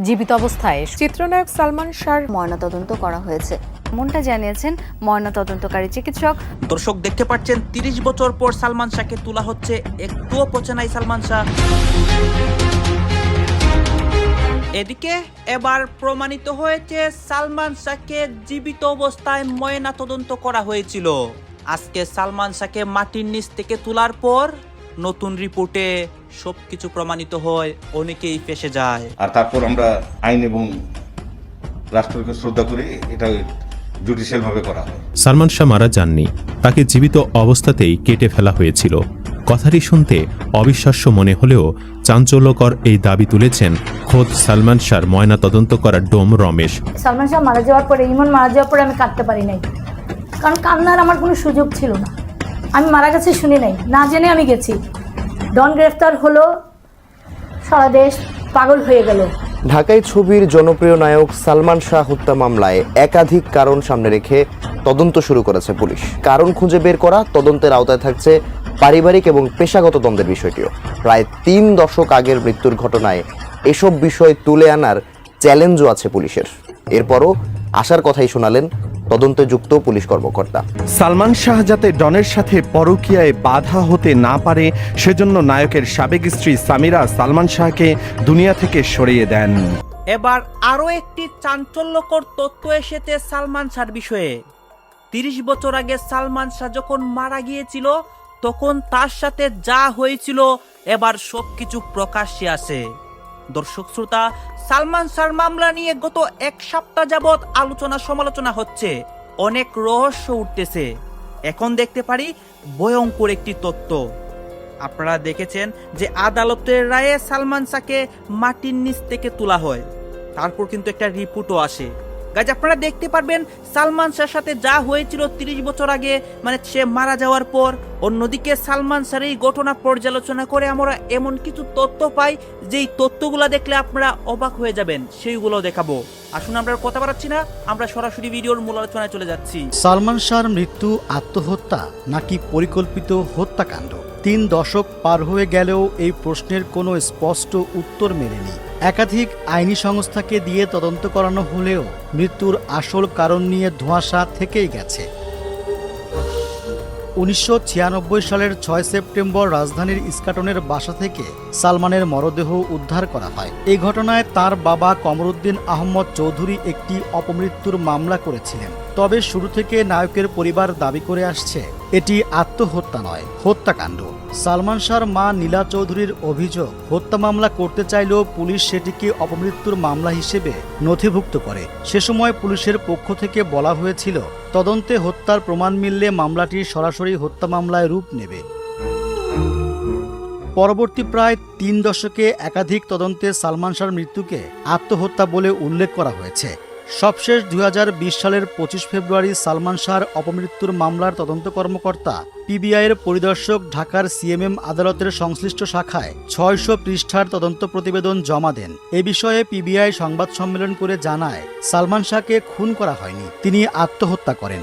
জীবিত অবস্থায় চিত্রনায়ক সালমান শাহর ময়নাতদন্ত করা হয়েছে, এমনটা জানিয়েছেন ময়নাতদন্তকারী চিকিৎসক। দর্শক দেখতে পাচ্ছেন ৩০ বছর পর সালমান শাহকে তোলা হচ্ছে, একটুও পচে নাই সালমান শাহ। এদিকে এবার প্রমাণিত হয়েছে সালমান শাহকে জীবিত অবস্থায় ময়নাতদন্ত করা হয়েছিল। আজকে সালমান শাহকে মাটির নিচ থেকে তোলার পর নতুন রিপোর্টে সবকিছু প্রমাণিত হয়, অনেকেই ফেঁসে যায়। আর তারপর আমরা আইন এবং রাষ্ট্রকে শ্রদ্ধা করে এটা জুডিশিয়াল ভাবে করা হয়। সালমান শাহ মারা যাননি, তাকে জীবিত অবস্থাতেই কেটে ফেলা হয়েছিল। কথাটি শুনতে অবিশ্বাস্য মনে হলেও চাঞ্চল্যকর এই দাবি তুলেছেন খোদ সালমান শাহর ময়না তদন্ত করা ডোম রমেশ। সালমান শাহ মারা যাওয়ার পরে, ইমন মারা যাওয়ার পরে আমি কাঁদতে পারি নাই, কারণ কান্নার আমার কোনো সুযোগ ছিল না। আমি মারা গেছে শুনি নাই, না জেনে আমি গেছি। ডন গ্রেফতার হলো, সারা দেশ পাগল হয়ে গেল। ঢাকাই ছবির জনপ্রিয় নায়ক সালমান শাহ হত্যা মামলায় একাধিক কারণ সামনে রেখে তদন্ত শুরু করেছে পুলিশ। কারণ খুঁজে বের করা, তদন্তের আওতায় থাকছে পারিবারিক এবং পেশাগত দ্বন্দ্বের বিষয়টিও। প্রায় ৩ দশক আগের মৃত্যুর ঘটনায় এসব বিষয় তুলে আনার চ্যালেঞ্জও আছে পুলিশের। এরপরও আশার কথাই শোনালেন তদন্তে যুক্ত পুলিশ কর্মকর্তা। সালমান শাহ যাতে ডনের সাথে পরকীয়ায় বাধা হতে না পারে, সেজন্য নায়কের সাবেক স্ত্রী সামিরা সালমান শাহকে দুনিয়া থেকে সরিয়ে দেন। এবার আরো একটি চাঞ্চল্যকর তথ্য এসেছে সালমান শাহর বিষয়ে। ৩০ বছর আগে সালমান শাহ যখন মারা গিয়েছিল, তখন তার সাথে যা হয়েছিল এবার সবকিছু প্রকাশ্যে আসে। দর্শক শ্রোতা, সালমান শাহর মামলা নিয়ে গত ১ সপ্তাহ যাবৎ আলোচনা সমালোচনা হচ্ছে, অনেক রহস্য উঠতেছে। এখন দেখতে পারি ভয়ঙ্কর একটি তথ্য। আপনারা দেখেছেন যে আদালতের রায়ে সালমান শাহকে মাটির নিচ থেকে তোলা হয়, তারপর কিন্তু একটা রিপোর্টও আসে। গাইজ, আপনারা দেখতে পারবেন সালমান শাহর সাথে যা হয়েছিল ৩০ বছর আগে, মানে সে মারা যাওয়ার পর। অন্যদিকে সালমান শাহর এই ঘটনা পর্যালোচনা করে আমরা এমন কিছু তথ্য পাই, যেই তথ্যগুলো দেখলে আপনারা অবাক হয়ে যাবেন, সেইগুলো দেখাবো। আসুন আমরা কথা বাড়াচ্ছি না, আমরা সরাসরি ভিডিওর মূল আলোচনায় চলে যাচ্ছি। সালমান শাহর মৃত্যু আত্মহত্যা নাকি পরিকল্পিত হত্যাকাণ্ড? ৩ দশক পার হয়ে গেলেও এই প্রশ্নের কোনো স্পষ্ট উত্তর মেলেনি। একাধিক আইনি সংস্থাকে দিয়ে তদন্ত করানো হলেও মৃত্যুর আসল কারণ নিয়ে ধোঁয়াশা থেকেই গেছে। ১৯৯৬ সালের ৬ সেপ্টেম্বর রাজধানীর ইস্কাটনের বাসা থেকে সালমানের মরদেহ উদ্ধার করা হয়। এই ঘটনায় তার বাবা কমরুদ্দিন আহমদ চৌধুরী একটি অপমৃত্যুর মামলা করেছিলেন। তবে শুরু থেকে নায়কের পরিবার দাবি করে আসছে এটি আত্মহত্যা নয়, হত্যাকাণ্ড। সালমান শাহর মা নীলা চৌধুরীর অভিযোগ, হত্যা মামলা করতে চাইলেও পুলিশ সেটিকে অপমৃত্যুর মামলা হিসেবে নথিভুক্ত করে। সে সময় পুলিশের পক্ষ থেকে বলা হয়েছিল, তদন্তে হত্যার প্রমাণ মিললে মামলাটি সরাসরি হত্যা মামলায় রূপ নেবে। পরবর্তী প্রায় ৩ দশকে একাধিক তদন্তে সালমান শাহর মৃত্যুকে আত্মহত্যা বলে উল্লেখ করা হয়েছে। সবশেষ ২০২০ সালের ২৫ ফেব্রুয়ারি সালমান শাহর অপমৃত্যুর মামলার তদন্ত কর্মকর্তা পিবিআইয়ের পরিদর্শক ঢাকার সিএমএম আদালতের সংশ্লিষ্ট শাখায় ৬০০ পৃষ্ঠার তদন্ত প্রতিবেদন জমা দেন। এ বিষয়ে পিবিআই সংবাদ সম্মেলন করে জানায়, সালমান শাহকে খুন করা হয়নি, তিনি আত্মহত্যা করেন।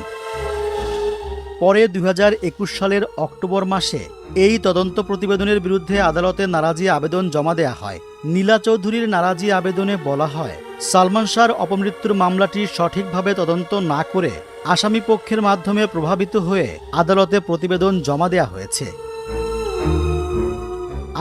পরে ২০২১ সালের অক্টোবর মাসে এই তদন্ত প্রতিবেদনের বিরুদ্ধে আদালতে নারাজি আবেদন জমা দেয়া হয়। নীলা চৌধুরীর নারাজি আবেদনে বলা হয়, সালমান শাহর অপমৃত্যুর মামলাটি সঠিকভাবে তদন্ত না করে আসামি পক্ষের মাধ্যমে প্রভাবিত হয়ে আদালতে প্রতিবেদন জমা দেয়া হয়েছে।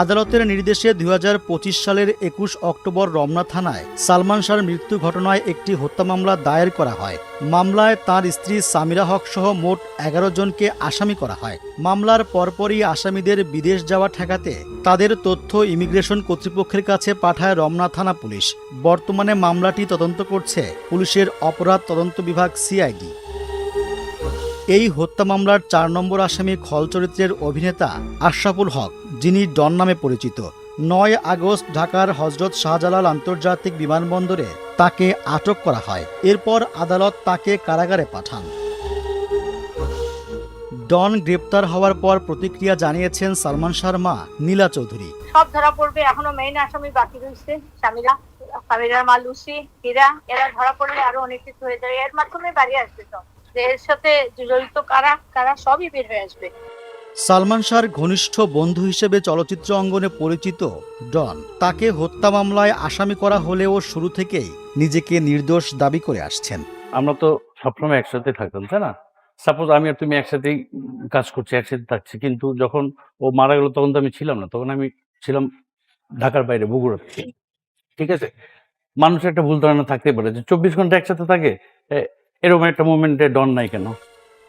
আদালতের নির্দেশে ২০২৫ সালের ২১ অক্টোবর রমনা থানায় সালমান শাহর মৃত্যু ঘটনায় একটি হত্যা মামলা দায়ের করা হয়। মামলায় তার স্ত্রী সামিরা হক সহ মোট ১১ জনকে আসামি করা হয়। মামলার পরপরই আসামিদের বিদেশ যাওয়া ঠেকাতে তাদের তথ্য ইমিগ্রেশন কর্তৃপক্ষের কাছে পাঠায় রমনা থানা পুলিশ। বর্তমানে মামলাটি তদন্ত করছে পুলিশের অপরাধ তদন্ত বিভাগ সিআইডি। এই হত্যা মামলার ৪ নম্বর আসামি খল চরিত্রের অভিনেতা আশরাফুল হক, যিনি ডন নামে পরিচিত, ৯ আগস্ট ঢাকার হযরত শাহজালাল আন্তর্জাতিক বিমানবন্দরে তাকে আটক করা হয়। এরপর আদালত তাকে কারাগারে পাঠান। ডন গ্রেপ্তার হওয়ার পর প্রতিক্রিয়া জানিয়েছেন সালমান শাহর মা নীলা চৌধুরী। সব ধরা পড়বে, এখনো মেইন আসামি বাকি রয়েছে, সামিরার মা লুসি, হীরা, এরা ধরা পড়লে আরো অনেক কিছু হয়ে যাবে। এর মাধ্যমে বাড়ি আসবে সব, এর সাথে জড়িত কারা কারা সবই বের হয়ে আসবে। সালমান শাহর ঘনিষ্ঠ বন্ধু হিসেবে চলচ্চিত্র অঙ্গনে পরিচিত ডন তাকে হত্যা মামলায় আসামি করা হলেও শুরু থেকেই নিজেকে নির্দোষ দাবি করে আসছেন। আমরা তো সবসময় একসাথে থাকতাম, তাই না? সাপোজ আমি আর তুমি একসাথেই কাজ করছি, একসাথে থাকছি, কিন্তু যখন ও মারা গেল তখন তো আমি ছিলাম না, তখন আমি ছিলাম ঢাকার বাইরে, বগুড়াতে। ঠিক আছে, মানুষের একটা ভুল ধারণা থাকতে পারে যে 24 ঘন্টা একসাথে থাকে, এরকম একটা মোমেন্টে ডন নাই কেন?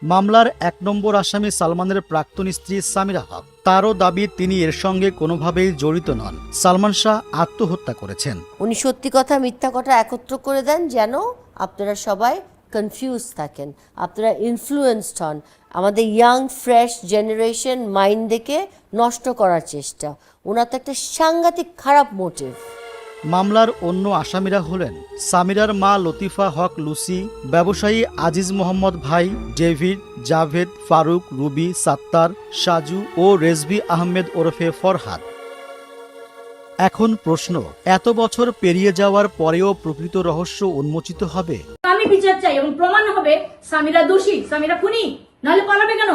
মামলার 1 নম্বর আসামি সালমানের প্রাক্তন স্ত্রী সামিরা হক, তারও দাবি তিনি এর সঙ্গে কোনোভাবেই জড়িত নন। সালমান শাহ আত্মহত্যা করেছেন। উনি সত্যি কথা মিথ্যা কথা একত্র করে দেন যেন আপনারা সবাই কনফিউজ থাকেন, আপনারা ইনফ্লুয়েন্সড হন, আমাদের ইয়াং ফ্রেশ জেনারেশন মাইন্ড দেখে নষ্ট করার চেষ্টা। ওনার তো একটা সাংঘাতিক খারাপ মোটিভ। মামলার অন্য আসামিরা হলেন সামিরার মা লতিফা হক লুসি, ব্যবসায়ী আজিজ মোহাম্মদ ভাই, ডেভিড, জাভেদ, ফারুক, রুবি, সাত্তার, সাজু ও রেজভি আহমেদ ওরফে ফরহাদ। এখন প্রশ্ন, এত বছর পেরিয়ে যাওয়ার পরেও প্রকৃত রহস্য উন্মোচিত হবে? আমি বিচার চাই এবং প্রমাণ হবে সামিরা দোষী, সামিরা খুনি, নাহলে পালাবে কেন?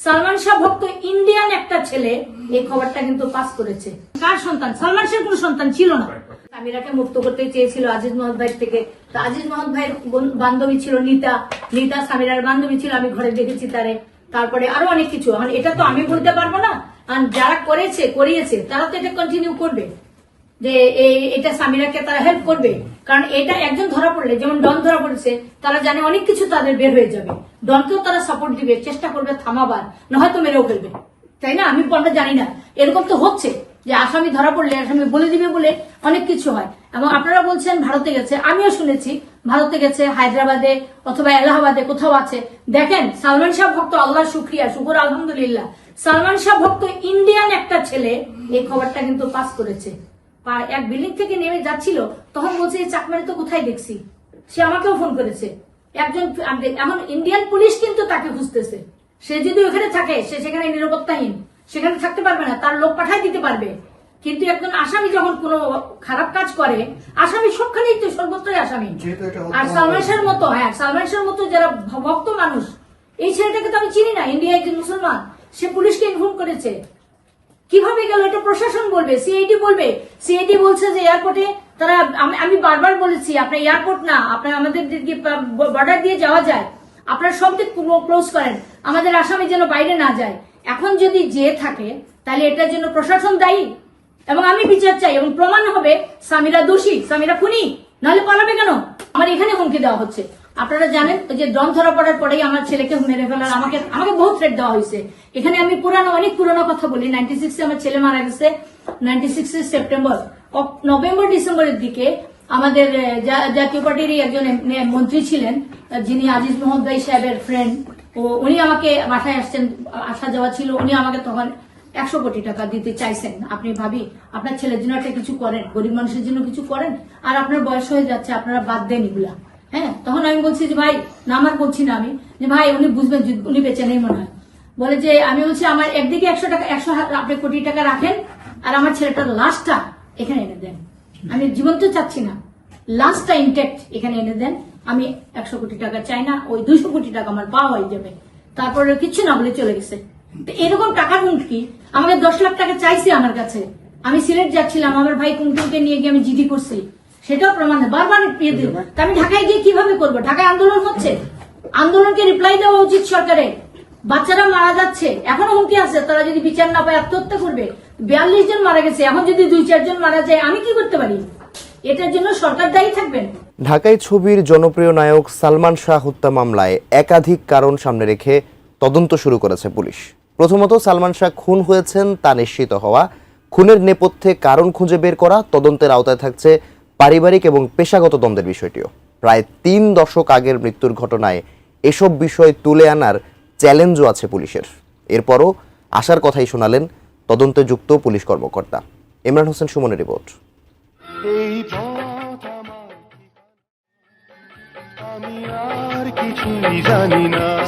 সালমান শাহ ভক্ত ইন্ডিয়ান একটা ছেলে এই খবরটা কিন্তু পাস করেছে। কার সন্তান? সালমান শাহের কোনো সন্তান ছিল না। সামিরাকে মুক্ত করতে চেয়েছিল আজিজ মোহাম্মদ ভাই থেকে। তো আজিজ মোহাম্মদ ভাইয়ের বান্ধবী ছিল নিতা, নিতা সামিরার বান্ধবী ছিল, আমি ঘরে দেখেছি তারে। তারপরে আরো অনেক কিছু, এটা তো আমি বলতে পারবো না, আর যারা করিয়েছে তারা তো এটা কন্টিনিউ করবে যে এটা সামিরাকে তারা হেল্প করবে, কারণ এটা একজন ধরা পড়লে, যেমন ডন ধরা পড়েছে, তারা জানে অনেক কিছু তাদের বের হয়ে যাবে, ডনকেও তারা সাপোর্ট দিবে, চেষ্টা করবে থামাবার, না হয়তো মেরেও ফেলবে, তাই না? আমরা জানি না, এরকম তো হচ্ছে যে আসামি ধরা পড়লে আসামি বলে দিবে বলে অনেক কিছু হয়। এবং আপনারা বলছেন ভারতে গেছে, আমিও শুনেছি ভারতে গেছে, হায়দ্রাবাদে অথবা এলাহাবাদে কোথাও আছে। দেখেন, সালমান শাহ ভক্ত, আল্লাহ শুক্রিয়া, শুকুর আলহামদুলিল্লাহ, সালমান শাহ ভক্ত ইন্ডিয়ান একটা ছেলে এই খবরটা কিন্তু পাস করেছে। এক বিল্ডিং থেকে নেমে যাচ্ছিল, তখন বলছে চাকমারি তো কোথায় দেখছি, সে আমাকেও ফোন করেছে একজন। এখন ইন্ডিয়ান পুলিশ কিন্তু তাকে খুঁজতেছে, সে যদি ওখানে থাকে, সে সেখানে নিরাপত্তাহীন, সেখানে থাকতে পারবে না, তার লোক পাঠায় দিতে পারবে। কিন্তু একজন আসামি যখন কোনো খারাপ কাজ করে, আসামি সবখানেই তো, সর্বত্রই আসামি। আর সালমান শাহের মতো যারা ভক্ত মানুষ, এই ছেলেটাকে তো আমি চিনি না, ইন্ডিয়া একজন মুসলমান, সে পুলিশকে ইনফর্ম করেছে। কিভাবে গেল এটা প্রশাসন বলবে, সিআইডি বলবে। সিআইডি বলছে যে এয়ারপোর্টে তারা, আমি বারবার বলেছি আপনার এয়ারপোর্ট না, আপনার আমাদের বর্ডার দিয়ে যাওয়া যায়, আপনারা সব দিক ক্লোজ করেন, আমাদের আসামি যেন বাইরে না যায়। এখন যদি যেয়ে থাকে তাহলে এটার জন্য প্রশাসন দায়ী, এবং আমি বিচার চাই এবং প্রমাণ হবে সামিরা দোষী, সামিরা খুনি, নাহলে পালাবে কেন? আমার এখানে হুমকি দেওয়া হচ্ছে। আপনারা জানেন যে ডন ধরা পড়ার পরেই আমার ছেলেকে মেরে ফেলার আমাকে বহু থ্রেট দেওয়া হয়েছে। এখানে আমি অনেক পুরোনো কথা বলি। 96-এ আমার ছেলে মারা গেছে, 96 সেপ্টেম্বর, নভেম্বর ডিসেম্বরের দিকে আমাদের জাতীয় পার্টির একজন মন্ত্রী ছিলেন, যিনি আজিজ মোহাম্মদ ভাই সাহেবের ফ্রেন্ড, উনি আমাকে বাসায় আসা যাওয়া ছিল, উনি আমাকে তখন 100 কোটি টাকা দিতে চাইছেন। আপনি ভাবি, আপনার ছেলের জন্য একটা কিছু করেন, গরিব মানুষের জন্য কিছু করেন, আর আপনার বয়স হয়ে যাচ্ছে, আপনারা বাদ দেন এগুলা। হ্যাঁ, তখন আমি বলছি যে ভাই, না আমার বলছি না আমি, যে ভাই উনি বুঝবেন, উনি বেঁচে নেই মনে হয়। বলে যে আমি বলছি আমার একদিকে 100 আপনি কোটি টাকা রাখেন, আর আমার ছেলেটার লাশটা এখানে এনে দেন। আমি জীবন তো চাচ্ছি না, লাশটা ইনটেক্ট এখানে এনে দেন। আমি 100 কোটি টাকা চাই না, ওই 200 কোটি টাকা আমার পাওয়া হয়ে যাবে। তারপরে কিছু না বলে চলে গেছে। এরকম টাকার হুমকি, আমাকে 10 লাখ টাকা চাইছে আমার কাছে। আমি সিলেট যাচ্ছিলাম, আমার ভাই কুমকুমকে নিয়ে গিয়ে আমি জিডি করছি, সেটাও প্রমাণ বারবার পেয়ে দিল। আমি ঢাকায় গিয়ে কিভাবে করবো? ঢাকায় আন্দোলন হচ্ছে, আন্দোলনকে রিপ্লাই দেওয়া উচিত সরকারের। বাচ্চারা মারা যাচ্ছে, এখনো হুমকি আছে, তারা যদি বিচার না পায় আত্মহত্যা করবে। 42 জন মারা গেছে, এখন যদি 2-4 জন মারা যায়, আমি কি করতে পারি? এটার জন্য সরকার দায়ী থাকবেন। ঢাকাই ছবির জনপ্রিয় নায়ক সালমান শাহ হত্যা মামলায় একাধিক কারণ সামনে রেখে তদন্ত শুরু করেছে পুলিশ। প্রথমত, সালমান শাহ খুন হয়েছেন তা নিশ্চিত হওয়া, খুনের নেপথ্যে কারণ খুঁজে বের করা, তদন্তের আওতায় থাকছে পারিবারিক এবং পেশাগত দ্বন্দ্বের বিষয়টিও। প্রায় 3 দশক আগের মৃত্যুর ঘটনায় এসব বিষয় তুলে আনার চ্যালেঞ্জও আছে পুলিশের। এরপরও আশার কথাই শোনালেন তদন্তে যুক্ত পুলিশ কর্মকর্তা। ইমরান হোসেন সুমনের রিপোর্ট।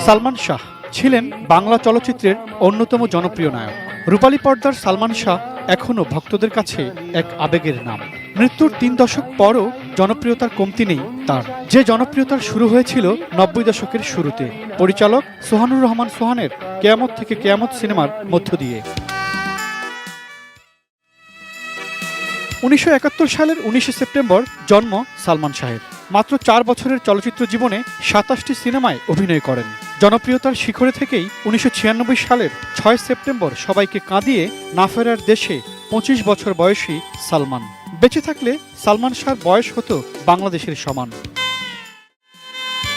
সালমান শাহ ছিলেন বাংলা চলচ্চিত্রের অন্যতম জনপ্রিয় নায়ক। রূপালী পর্দার সালমান শাহ এখনো ভক্তদের কাছে এক আবেগের নাম। মৃত্যুর 3 দশক পরও জনপ্রিয়তার কমতি নেই তার, যে জনপ্রিয়তার শুরু হয়েছিল 90 দশকের শুরুতে পরিচালক সোহানুর রহমান সোহানের কেয়ামত থেকে কেয়ামত সিনেমার মধ্য দিয়ে। 1971 সালের 19 সেপ্টেম্বর জন্ম সালমান শাহের। মাত্র 4 বছরের চলচ্চিত্র জীবনে 27টি সিনেমায় অভিনয় করেন। জনপ্রিয়তার শিখরে থেকেই 1996 সালের 6 সেপ্টেম্বর সবাইকে কাঁদিয়ে না ফেরার দেশে 25 বছর বয়সী সালমান। বেঁচে থাকলে সালমান শাহর বয়স হতো বাংলাদেশের সমান।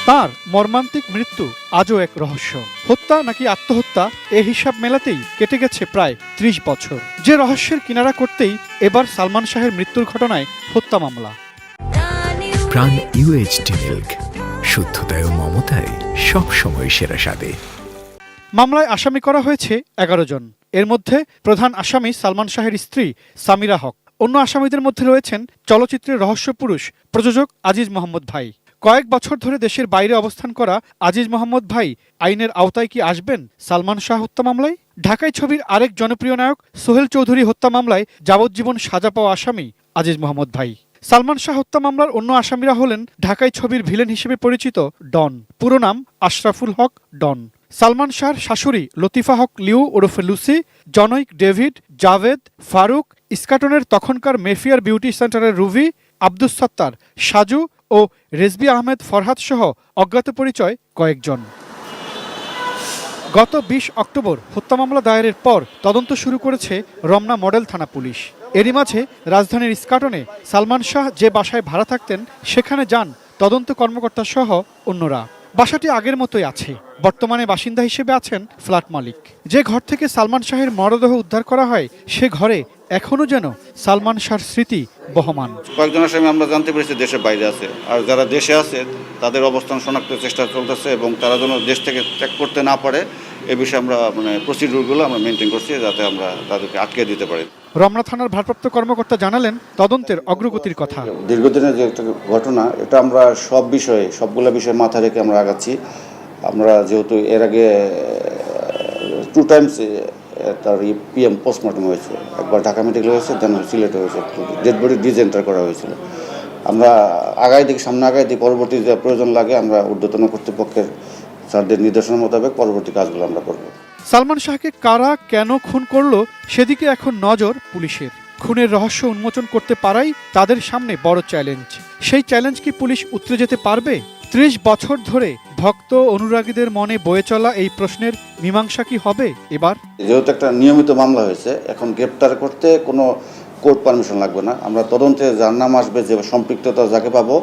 তার মর্মান্তিক মৃত্যু আজও এক রহস্য। হত্যা নাকি আত্মহত্যা এ হিসাব মেলাতেই কেটে গেছে প্রায় 30 বছর। যে রহস্যের কিনারা করতেই এবার সালমান শাহের মৃত্যুর ঘটনায় হত্যা মামলা। প্রাণ UHT মিল্ক, শুদ্ধতায় ও মমতায় সবসময় সেরা স্বাদে। মামলায় আসামি করা হয়েছে 11 জন। এর মধ্যে প্রধান আসামি সালমান শাহের স্ত্রী সামিরা হক। অন্য আসামিদের মধ্যে রয়েছেন চলচ্চিত্রের রহস্য পুরুষ প্রযোজক আজিজ মোহাম্মদ ভাই। কয়েক বছর ধরে দেশের বাইরে অবস্থান করা আজিজ মোহাম্মদ ভাই আইনের আওতায় কি আসবেন সালমান শাহ হত্যা মামলায়? ঢাকাই ছবির আরেক জনপ্রিয় নায়ক সোহেল চৌধুরী হত্যা মামলায় যাবজ্জীবন সাজা পাওয়া আসামি আজিজ মোহাম্মদ ভাই। সালমান শাহ হত্যা মামলার অন্য আসামিরা হলেন ঢাকাই ছবির ভিলেন হিসেবে পরিচিত ডন, পুরো নাম আশরাফুল হক ডন, সালমান শাহর শাশুড়ি লতিফা হক লিউ ওরফে লুসি, জনৈক ডেভিড, জাভেদ, ফারুক, ইস্কাটনের তখনকার মেফিয়ার বিউটি সেন্টারের রুভি, আব্দুস সত্তার, সাজু ও রেজবি আহমেদ ফরহাদ সহ অজ্ঞাত পরিচয় কয়েকজন। গত 20 অক্টোবর হত্যা মামলা দায়েরের পর তদন্ত শুরু করেছে রমনা মডেল থানা পুলিশ। এরই মাঝে রাজধানীর ইস্কাটনে সালমান শাহ যে বাসায় ভাড়া থাকতেন সেখানে যান তদন্ত কর্মকর্তা সহ অন্যরা। বাসাটি আগের মতোই আছে। বর্তমানে বাসিন্দা হিসেবে আছেন ফ্ল্যাট মালিক। যে ঘর থেকে সালমান শাহের মরদেহ উদ্ধার করা হয় সে ঘরে এখনো যেন সালমান শাহর স্মৃতি বহমান। কয়েকজন আসামি আমরা জানতে পেরেছি দেশের বাইরে আছে, আর যারা দেশে আছে তাদের অবস্থান শনাক্তের চেষ্টা চলতেছে এবং তারা যেন দেশ থেকে ত্যাগ করতে না পারে এ বিষয়ে আমরা প্রসিডিউরগুলো আমরা মেনটেন করছি যাতে আমরা তাদেরকে আটকে দিতে পারি। রমনা থানার ভারপ্রাপ্ত কর্মকর্তা জানালেন তদন্তের অগ্রগতির কথা। দীর্ঘদিনের যে একটা ঘটনা, এটা আমরা সবগুলো বিষয়ে মাথা রেখে আমরা আগাচ্ছি। আমরা যেহেতু এর আগে 2 টাইমস তার PM পোস্টমর্টম হয়েছে, একবার ঢাকা মেডিকেল হয়েছে, দেন সিলেটে হয়েছে, ডেড বডি ডিজেন্টার করা হয়েছিল। আমরা সামনে আগাই দিই, পরবর্তী যে প্রয়োজন লাগে আমরা ঊর্ধ্বতন কর্তৃপক্ষের স্যারদের নির্দেশনা মোতাবেক পরবর্তী কাজগুলো আমরা করব। সালমান শাহকে কারা কেন খুন করলো সেদিকে এখন নজর পুলিশের। খুনের রহস্য উন্মোচন করতে পারাই তাদের সামনে বড় চ্যালেঞ্জ। সেই চ্যালেঞ্জ কি পুলিশ উতরে যেতে পারবে? 30 বছর ধরে ভক্ত অনুরাগীদের মনে বয়ে চলা এই প্রশ্নের মীমাংসা কি হবে এবার? যেহেতু একটা নিয়মিত মামলা হয়েছে, এখন গ্রেপ্তার করতে কোনো কোর্ট পারমিশন লাগবে না। আমরা তদন্তে যার নাম আসবে, যে সম্পৃক্ততা যাকে পাবো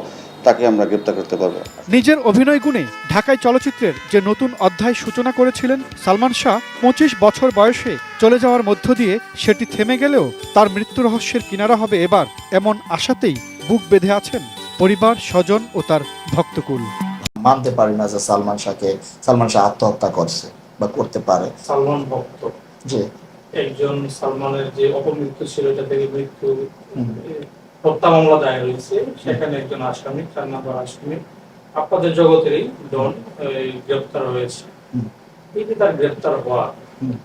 তাকে আমরা গ্রেপ্তার করতে পারবো। নিজের অভিনয় গুণে ঢাকাই চলচ্চিত্রের যে নতুন অধ্যায় সূচনা করেছিলেন সালমান শাহ, 25 বছর বয়সে চলে যাওয়ার মধ্য দিয়ে সেটি থেমে গেলেও তার মৃত্যু রহস্যের কিনারা হবে এবার, এমন আশাতেই বুক বেঁধে আছেন পরিবার, স্বজন ও তার ভক্তকুল। মানতে পারি না যে সালমান শাহ আত্মহত্যা করছে বা করতে পারে। সালমান ভক্ত জি, একজন সালমানের যে অপমৃত্যু ছিল এটা থেকে মৃত্যু হত্যা মামলা দায়ের হয়েছে, সেখানে একজন আসামি, 4 নম্বর আসামি আপনাদের জগতেরই ডন গ্রেপ্তার হয়েছে। এই যে তার গ্রেপ্তার হওয়া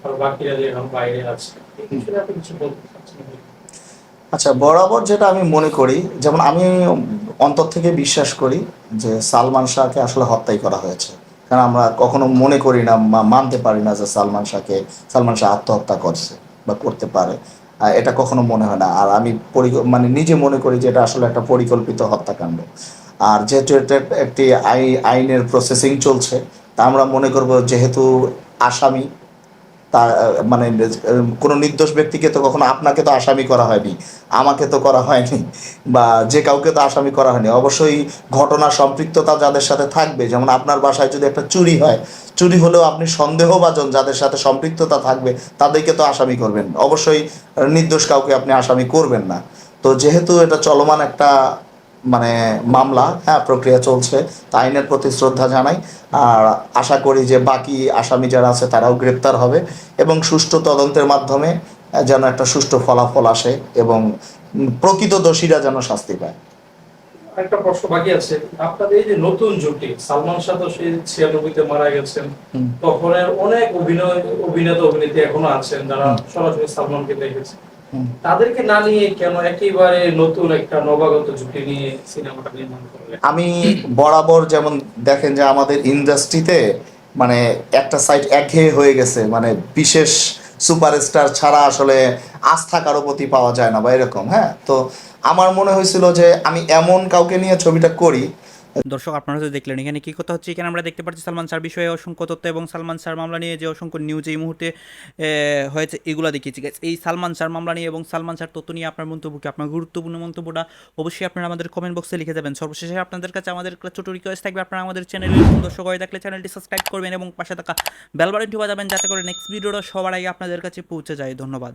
আর বাকিরা যে এখন বাইরে আছে, এই বিষয়ে আপনি কিছু বলতে চাচ্ছেন? আচ্ছা, বরাবর যেটা আমি মনে করি, যেমন আমি অন্তর থেকে বিশ্বাস করি যে সালমান শাহকে আসলে হত্যাই করা হয়েছে। কারণ আমরা কখনো মনে করি না, মানতে পারি না যে সালমান শাহ আত্মহত্যা করছে বা করতে পারে, এটা কখনো মনে হয় না। আর আমি নিজে মনে করি যে এটা আসলে একটা পরিকল্পিত হত্যাকাণ্ড। আর যেহেতু এটা একটি আইনের প্রসেসিং চলছে, তা আমরা মনে করব যেহেতু আসামি, তা কোনো নির্দোষ ব্যক্তিকে তো কখনো, আপনাকে তো আসামি করা হয়নি, আমাকে তো করা হয়নি, বা যে কাউকে তো আসামি করা হয়নি। অবশ্যই ঘটনা সম্পৃক্ততা যাদের সাথে থাকবে, যেমন আপনার বাসায় যদি একটা চুরি হয়, চুরি হলেও আপনি সন্দেহভাজন যাদের সাথে সম্পৃক্ততা থাকবে তাদেরকে তো আসামি করবেন, অবশ্যই নির্দোষ কাউকে আপনি আসামি করবেন না। তো যেহেতু এটা চলমান একটা মামলা, প্রক্রিয়া চলছে, তা আইনের প্রতি শ্রদ্ধা জানাই। আর আশা করি যে বাকি আসামি যারা আছে তারাও গ্রেপ্তার হবে এবং সুষ্ঠু তদন্তের মাধ্যমে যেন একটা সুষ্ঠু ফলাফল আসে এবং প্রকৃত দোষীরা যেন শাস্তি পায়। একটা প্রশ্ন বাকি আছে, আপনাদের এই যে নতুন জুটি, সালমান শাহ তো সেই 96-তে মারা গেছেন, তখন অনেক অভিনেতা অভিনেত্রী এখনো আছেন যারা সরাসরি সালমানকে দেখেছে, তাদেরকে না নিয়ে কেন একেবারে নতুন একটা নবাগত ঝুঁকি নিয়ে সিনেমাটা নির্মাণ করলেন? আমি বরাবর যেমন দেখেন যে আমাদের ইন্ডাস্ট্রিতে মানে একটা সাইড একঘেয়ে হয়ে গেছে, মানে বিশেষ সুপারস্টার ছাড়া আসলে আস্থা কারো প্রতি পাওয়া যায় না বা এরকম। হ্যাঁ, তো আমার মনে হয়েছিল যে আমি এমন কাউকে নিয়ে ছবিটা করি। দর্শক আপনারা তো দেখলেন এখানে কি কথা হচ্ছে। এখানে আমরা দেখতে পাচ্ছি সালমান শাহর বিষয়ে অসংখ্য তথ্য এবং সালমান শাহর মামলা নিয়ে যে অসংখ্য নিউজ এই মুহূর্তে হয়েছে এগুলো দেখিয়েছি গাইস। এই সালমান শাহর মামলা নিয়ে এবং সালমান শাহর তথ্য নিয়ে আপনার মন্তব্য কি, আপনার গুরুত্বপূর্ণ মন্তব্যটা অবশ্যই আপনারা আমাদের কমেন্ট বক্সে লিখে যাবেন। সর্বশেষে আপনাদের কাছে আমাদের একটা ছোট রিকোয়েস্ট থাকবে, আপনারা আমাদের চ্যানেলের দর্শক হয়ে থাকলে চ্যানেলটি সাবস্ক্রাইব করবেন এবং পাশে থাকা বেল বাটনটি বাজাবেন যাতে করে নেক্সট ভিডিওটা সবার আগে আপনাদের কাছে পৌঁছে যায়। ধন্যবাদ।